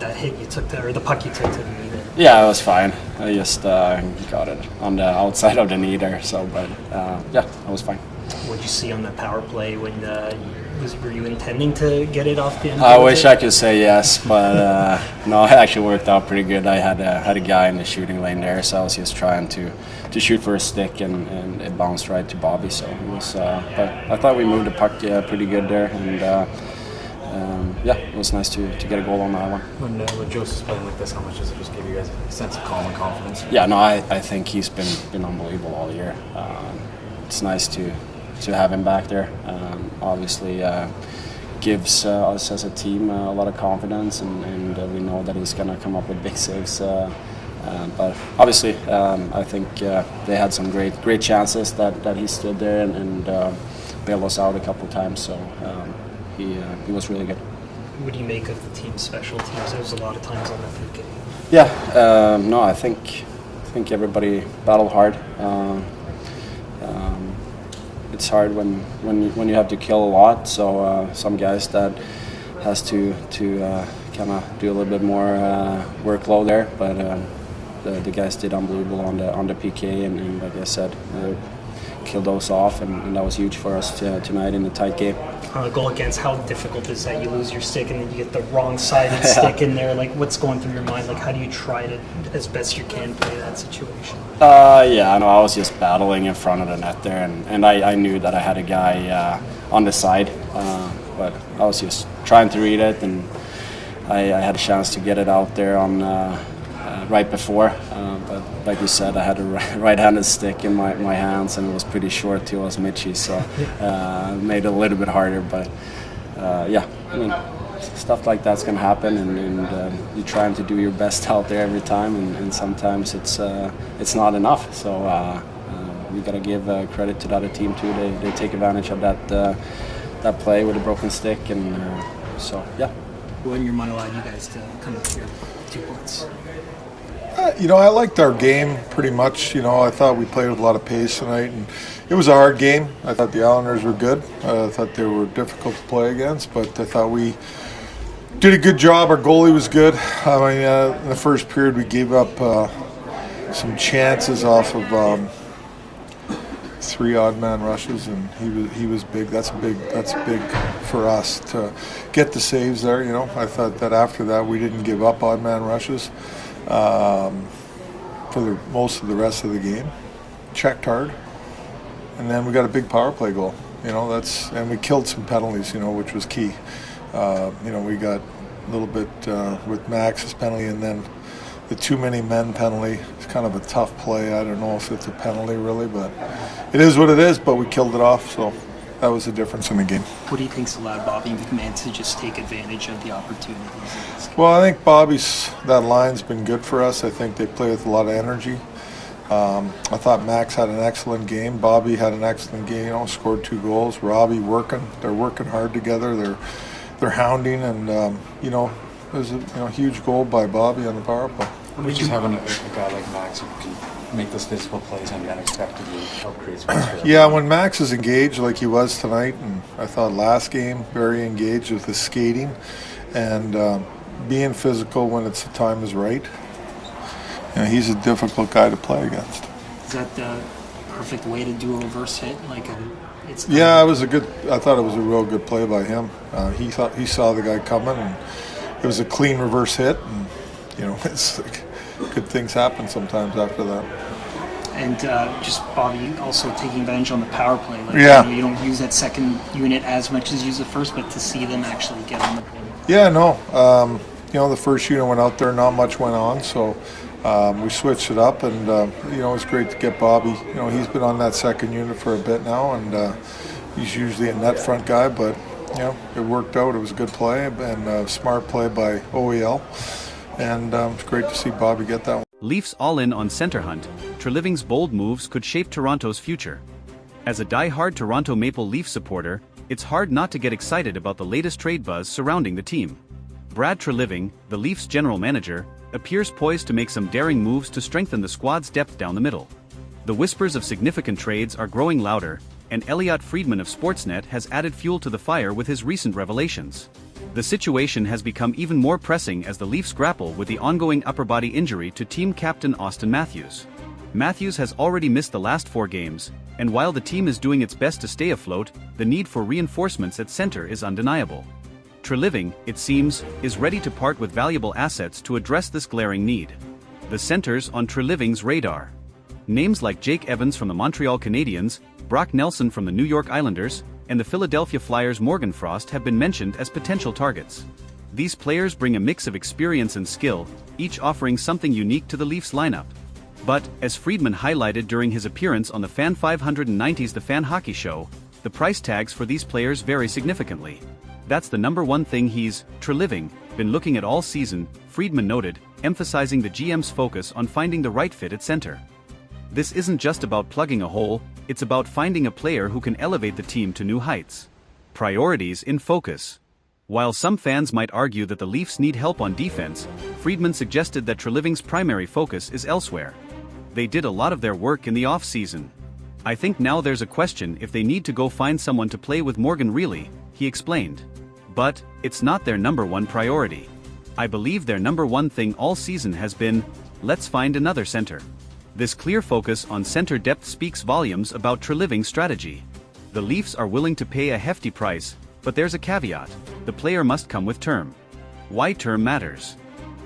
that hit you took or the puck you took to the knee there? Yeah, it was fine. I just got it on the outside of the knee there. So, but yeah, I was fine. What did you see on the power play when were you intending to get it off the end? I wish I could say yes, but no, it actually worked out pretty good. I had a guy in the shooting lane there, so I was just trying to shoot for a stick, and it bounced right to Bobby. So it was, but I thought we moved the puck pretty good there, and yeah, it was nice to get a goal on that one. When Joseph's playing like this, how much does it just give you guys a sense of calm and confidence? Yeah, no, I think he's been unbelievable all year. It's nice to have him back there. Obviously gives us as a team a lot of confidence, and we know that he's going to come up with big saves. But obviously, I think they had some great chances that he stood there and bailed us out a couple of times. So he was really good. What do you make of the team's special teams? There was a lot of times on the PK. Yeah, no, I think everybody battled hard. It's hard when you have to kill a lot. So some guys that has to kind of do a little bit more workload there, but the guys did unbelievable on the PK, and like I said, killed those off, and that was huge for us tonight in the tight game. On a goal against, how difficult is that? You lose your stick and then you get the wrong-sided stick in there. Like, what's going through your mind? Like, how do you try to, as best you can, play that situation? Yeah, I know. I was just battling in front of the net there, and I knew that I had a guy on the side, but I was just trying to read it, and I had a chance to get it out there on right before. But like you said, I had a right-handed stick in my hands, and it was pretty short too. It was Mitchie, so it made it a little bit harder. But yeah, I mean, stuff like that's gonna happen, and you're trying to do your best out there every time, and sometimes it's not enough. So we gotta give credit to the other team too. They take advantage of that play with a broken stick, and so yeah. What in your mind allowed you guys to come up here 2 points? I liked our game pretty much. I thought we played with a lot of pace tonight, and it was a hard game. I thought the Islanders were good. I thought they were difficult to play against, but I thought we did a good job. Our goalie was good. I mean, in the first period, we gave up some chances off of 3 odd man rushes, and he was big. That's big for us to get the saves there. I thought that after that we didn't give up odd man rushes for most of the rest of the game. Checked hard, and then we got a big power play goal. And we killed some penalties. Which was key. We got a little bit with Max's penalty, and then the too many men penalty. It's kind of a tough play. I don't know if it's a penalty really, but it is what it is. But we killed it off, so that was the difference in the game. What do you think's allowed Bobby McMahon to just take advantage of the opportunities? Well, I think that line's been good for us. I think they play with a lot of energy. I thought Max had an excellent game. Bobby had an excellent game. Scored 2 goals. Robbie working. They're working hard together. They're hounding, and there's a huge goal by Bobby on the power play. Just having a guy like Max who can make those physical plays and unexpectedly help create space. Yeah, when Max is engaged like he was tonight, and I thought last game, very engaged with his skating and being physical when the time is right. He's a difficult guy to play against. Is that the perfect way to do a reverse hit? Yeah, it was I thought it was a real good play by him. He saw the guy coming, and it was a clean reverse hit, and it's like, good things happen sometimes after that. And just Bobby also taking advantage on the power play. You don't use that second unit as much as you use the first, but to see them actually get on the point. Yeah, no. The first unit went out there, not much went on, so we switched it up, and it's great to get Bobby. He's been on that second unit for a bit now, and he's usually a net front guy, but it worked out. It was a good play and a smart play by OEL, and it's great to see Bobby get that one. Leafs all in on center hunt. Treliving's bold moves could shape Toronto's future. As a die-hard Toronto Maple Leaf supporter, it's hard not to get excited about the latest trade buzz surrounding the team. Brad Treliving, the Leafs general manager, appears poised to make some daring moves to strengthen the squad's depth down the middle. The whispers of significant trades are growing louder, and Elliot Friedman of Sportsnet has added fuel to the fire with his recent revelations. The situation has become even more pressing as the Leafs grapple with the ongoing upper body injury to team captain Auston Matthews. Matthews has already missed the last 4 games, and while the team is doing its best to stay afloat, the need for reinforcements at center is undeniable. Treliving, it seems, is ready to part with valuable assets to address this glaring need. The center's on Treliving's radar. Names like Jake Evans from the Montreal Canadiens, Brock Nelson from the New York Islanders, and the Philadelphia Flyers' Morgan Frost have been mentioned as potential targets. These players bring a mix of experience and skill, each offering something unique to the Leafs lineup. But, as Friedman highlighted during his appearance on the Fan 590's The Fan Hockey Show, the price tags for these players vary significantly. That's the number one thing he's, Treliving, been looking at all season, Friedman noted, emphasizing the GM's focus on finding the right fit at center. This isn't just about plugging a hole, it's about finding a player who can elevate the team to new heights. Priorities in focus. While some fans might argue that the Leafs need help on defense, Friedman suggested that Treliving's primary focus is elsewhere. They did a lot of their work in the off-season. I think now there's a question if they need to go find someone to play with Morgan Rielly, he explained. But, it's not their number one priority. I believe their number one thing all season has been, let's find another center. This clear focus on center depth speaks volumes about Treliving's strategy. The Leafs are willing to pay a hefty price, but there's a caveat: the player must come with term. Why term matters?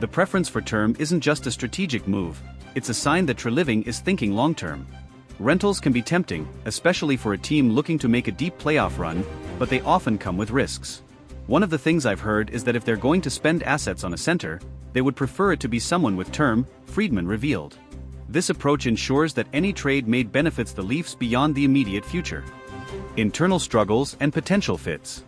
The preference for term isn't just a strategic move, it's a sign that Treliving is thinking long-term. Rentals can be tempting, especially for a team looking to make a deep playoff run, but they often come with risks. One of the things I've heard is that if they're going to spend assets on a center, they would prefer it to be someone with term, Friedman revealed. This approach ensures that any trade made benefits the Leafs beyond the immediate future. Internal struggles and potential fits.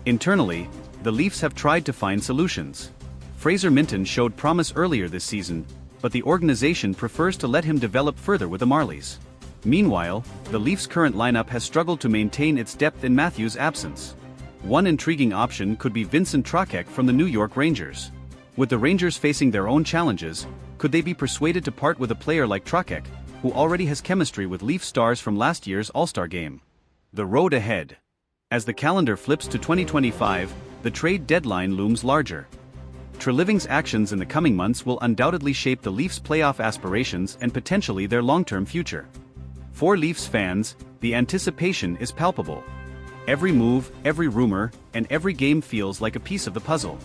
Internally, the Leafs have tried to find solutions. Fraser Minten showed promise earlier this season, but the organization prefers to let him develop further with the Marlies. Meanwhile, the Leafs' current lineup has struggled to maintain its depth in Matthews' absence. One intriguing option could be Vincent Trocheck from the New York Rangers. With the Rangers facing their own challenges, could they be persuaded to part with a player like Trocheck, who already has chemistry with Leaf stars from last year's All-Star game? The road ahead. As the calendar flips to 2025, the trade deadline looms larger. Treliving's actions in the coming months will undoubtedly shape the Leafs' playoff aspirations and potentially their long-term future. For Leafs fans, the anticipation is palpable. Every move, every rumor, and every game feels like a piece of the puzzle.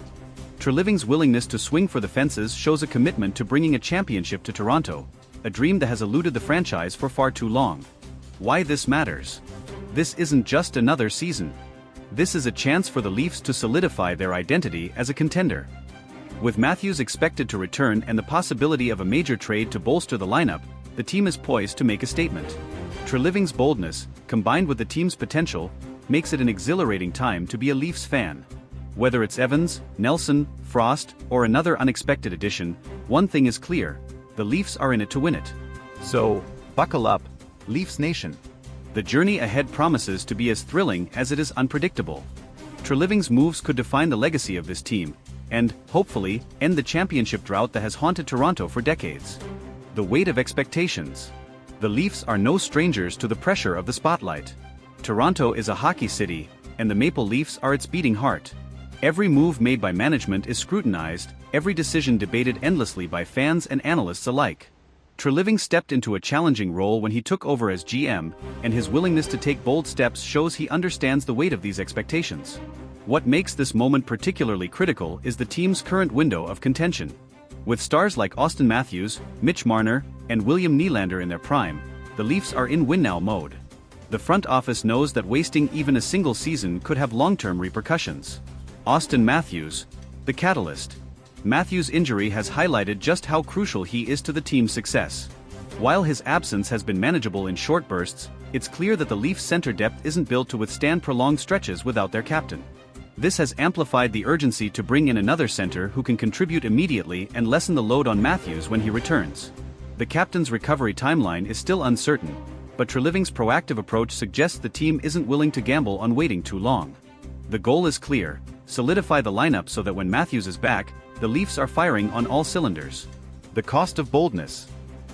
Treliving's willingness to swing for the fences shows a commitment to bringing a championship to Toronto, a dream that has eluded the franchise for far too long. Why this matters? This isn't just another season. This is a chance for the Leafs to solidify their identity as a contender. With Matthews expected to return and the possibility of a major trade to bolster the lineup, the team is poised to make a statement. Treliving's boldness, combined with the team's potential, makes it an exhilarating time to be a Leafs fan. Whether it's Evans, Nelson, Frost, or another unexpected addition, one thing is clear: the Leafs are in it to win it. So, buckle up, Leafs Nation. The journey ahead promises to be as thrilling as it is unpredictable. Treliving's moves could define the legacy of this team, and, hopefully, end the championship drought that has haunted Toronto for decades. The weight of expectations. The Leafs are no strangers to the pressure of the spotlight. Toronto is a hockey city, and the Maple Leafs are its beating heart. Every move made by management is scrutinized, every decision debated endlessly by fans and analysts alike. Treliving stepped into a challenging role when he took over as GM, and his willingness to take bold steps shows he understands the weight of these expectations. What makes this moment particularly critical is the team's current window of contention. With stars like Auston Matthews, Mitch Marner, and William Nylander in their prime, the Leafs are in win-now mode. The front office knows that wasting even a single season could have long-term repercussions. Auston Matthews, the catalyst. Matthews' injury has highlighted just how crucial he is to the team's success. While his absence has been manageable in short bursts, it's clear that the Leafs' center depth isn't built to withstand prolonged stretches without their captain. This has amplified the urgency to bring in another center who can contribute immediately and lessen the load on Matthews when he returns. The captain's recovery timeline is still uncertain, but Treliving's proactive approach suggests the team isn't willing to gamble on waiting too long. The goal is clear: solidify the lineup so that when Matthews is back, the Leafs are firing on all cylinders. The cost of boldness.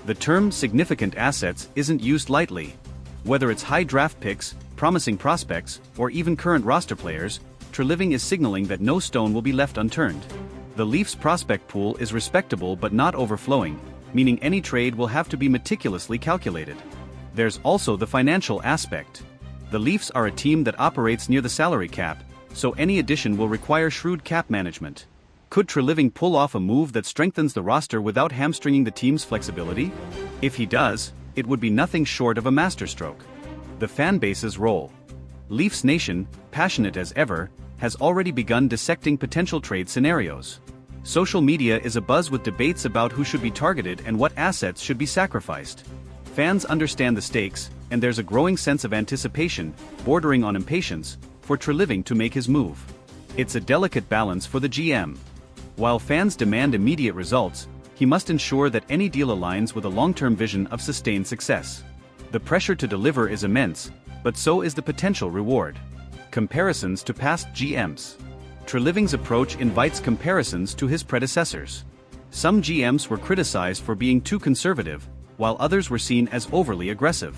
The term significant assets isn't used lightly. Whether it's high draft picks, promising prospects, or even current roster players, Treliving is signaling that no stone will be left unturned. The Leafs' prospect pool is respectable but not overflowing, meaning any trade will have to be meticulously calculated. There's also the financial aspect. The Leafs are a team that operates near the salary cap, so any addition will require shrewd cap management. Could Treliving pull off a move that strengthens the roster without hamstringing the team's flexibility? If he does, it would be nothing short of a masterstroke. The fan base's role. Leafs Nation, passionate as ever, has already begun dissecting potential trade scenarios. Social media is abuzz with debates about who should be targeted and what assets should be sacrificed. Fans understand the stakes, and there's a growing sense of anticipation, bordering on impatience, for Treliving to make his move. It's a delicate balance for the GM. While fans demand immediate results, he must ensure that any deal aligns with a long-term vision of sustained success. The pressure to deliver is immense, but so is the potential reward. Comparisons to past GMs. Treliving's approach invites comparisons to his predecessors. Some GMs were criticized for being too conservative, while others were seen as overly aggressive.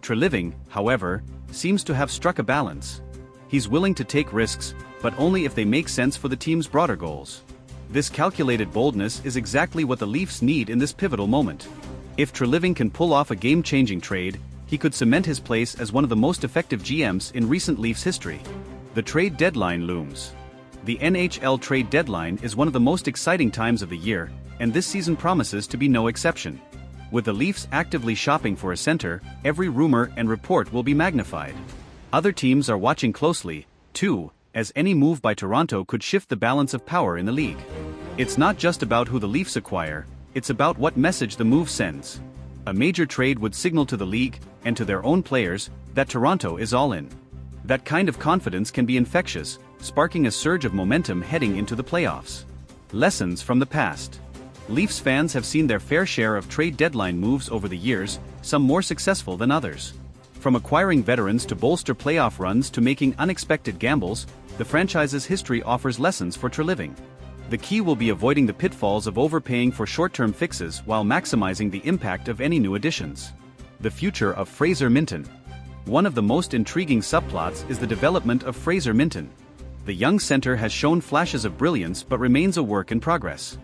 Treliving, however, seems to have struck a balance. He's willing to take risks, but only if they make sense for the team's broader goals. This calculated boldness is exactly what the Leafs need in this pivotal moment. If Treliving can pull off a game-changing trade, he could cement his place as one of the most effective GMs in recent Leafs history. The trade deadline looms. The NHL trade deadline is one of the most exciting times of the year, and this season promises to be no exception. With the Leafs actively shopping for a center, every rumor and report will be magnified. Other teams are watching closely, too, as any move by Toronto could shift the balance of power in the league. It's not just about who the Leafs acquire, it's about what message the move sends. A major trade would signal to the league, and to their own players, that Toronto is all in. That kind of confidence can be infectious, sparking a surge of momentum heading into the playoffs. Lessons from the past. Leafs fans have seen their fair share of trade deadline moves over the years, some more successful than others. From acquiring veterans to bolster playoff runs to making unexpected gambles, the franchise's history offers lessons for Treliving. The key will be avoiding the pitfalls of overpaying for short-term fixes while maximizing the impact of any new additions. The future of Fraser Minten. One of the most intriguing subplots is the development of Fraser Minten. The young center has shown flashes of brilliance but remains a work in progress.